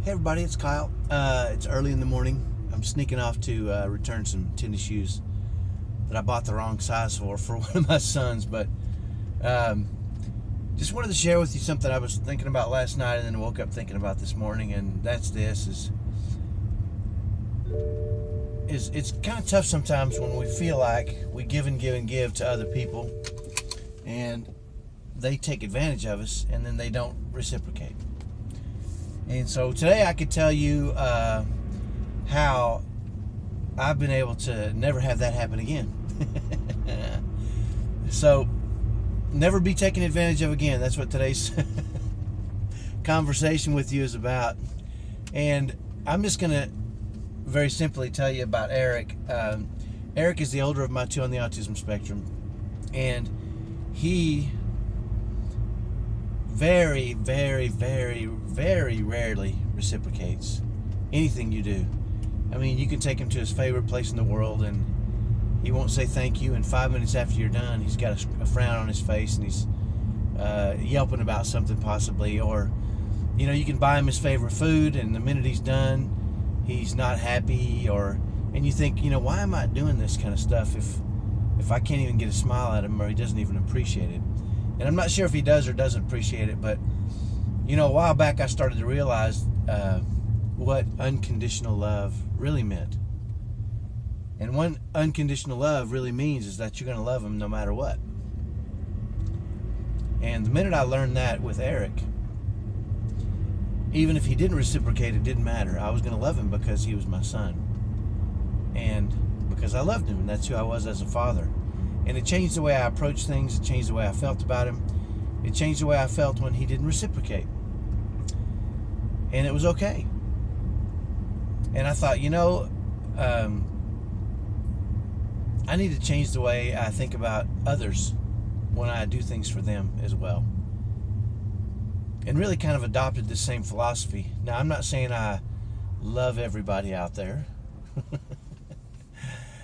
Hey everybody, it's Kyle. It's early in the morning. I'm sneaking off to return some tennis shoes that I bought the wrong size for one of my sons. But just wanted to share with you something I was thinking about last night and then woke up thinking about this morning, and that's this: is it's kind of tough sometimes when we feel like we give and give and give to other people, and they take advantage of us, and then they don't reciprocate. And so today I could tell you how I've been able to never have that happen again. So, never be taken advantage of again. That's what today's conversation with you is about. And I'm just going to very simply tell you about Eric. Eric is the older of my two on the autism spectrum. And he very, very, very, very rarely reciprocates anything you do. I mean, you can take him to his favorite place in the world and he won't say thank you, and 5 minutes after you're done, he's got a frown on his face and he's yelping about something possibly. Or, you know, you can buy him his favorite food and the minute he's done, he's not happy. And you think, you know, why am I doing this kind of stuff if I can't even get a smile at him, or he doesn't even appreciate it? And I'm not sure if he does or doesn't appreciate it, but, you know, a while back I started to realize what unconditional love really meant. And what unconditional love really means is that you're going to love him no matter what. And the minute I learned that with Eric, even if he didn't reciprocate, it didn't matter. I was going to love him because he was my son. And because I loved him, and that's who I was as a father. And it changed the way I approached things. It changed the way I felt about him. It changed the way I felt when he didn't reciprocate. And it was okay. And I thought, you know, I need to change the way I think about others when I do things for them as well. And really kind of adopted the same philosophy. Now, I'm not saying I love everybody out there.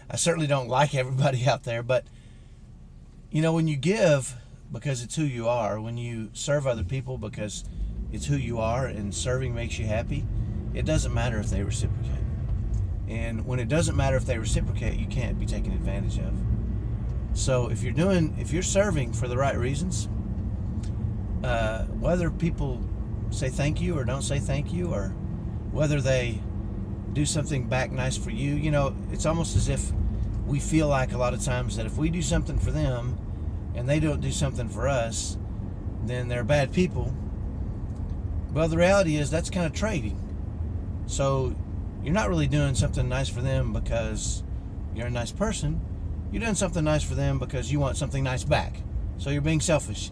I certainly don't like everybody out there, but you know, when you give because it's who you are, when you serve other people because it's who you are and serving makes you happy, it doesn't matter if they reciprocate. And when it doesn't matter if they reciprocate, you can't be taken advantage of. So if you're serving for the right reasons, whether people say thank you or don't say thank you, or whether they do something back nice for you, you know, it's almost as if we feel like a lot of times that if we do something for them and they don't do something for us, then they're bad people. Well, the reality is that's kind of trading. So you're not really doing something nice for them because you're a nice person. You're doing something nice for them because you want something nice back. So you're being selfish.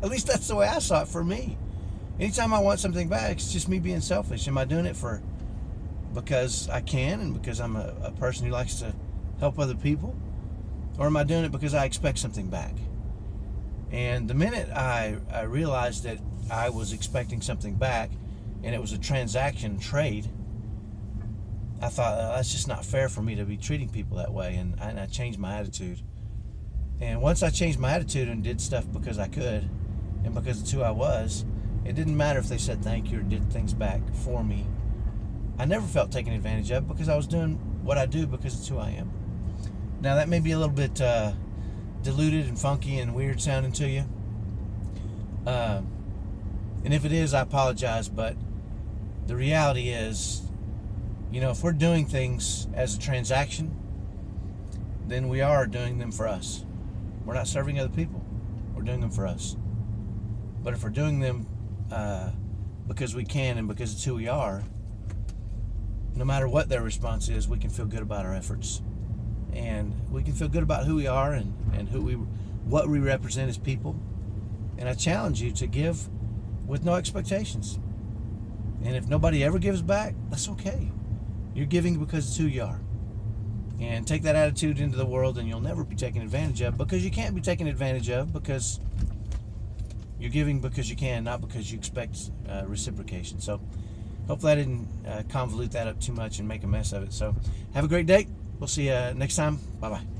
At least that's the way I saw it for me. Anytime I want something back, it's just me being selfish. Am I doing it because I can and because I'm a person who likes to help other people? Or am I doing it because I expect something back? And the minute I realized that I was expecting something back and it was a transaction trade, I thought, that's just not fair for me to be treating people that way. And I changed my attitude. And once I changed my attitude and did stuff because I could and because it's who I was, it didn't matter if they said thank you or did things back for me. I never felt taken advantage of because I was doing what I do because it's who I am. Now, that may be a little bit diluted and funky and weird sounding to you. And if it is, I apologize. But the reality is, you know, if we're doing things as a transaction, then we are doing them for us. We're not serving other people. We're doing them for us. But if we're doing them because we can and because it's who we are, no matter what their response is, we can feel good about our efforts. And we can feel good about who we are and what we represent as people. And I challenge you to give with no expectations. And if nobody ever gives back, that's okay. You're giving because it's who you are. And take that attitude into the world and you'll never be taken advantage of, because you can't be taken advantage of because you're giving because you can, not because you expect reciprocation. So hopefully I didn't convolute that up too much and make a mess of it. So have a great day. We'll see you next time. Bye-bye.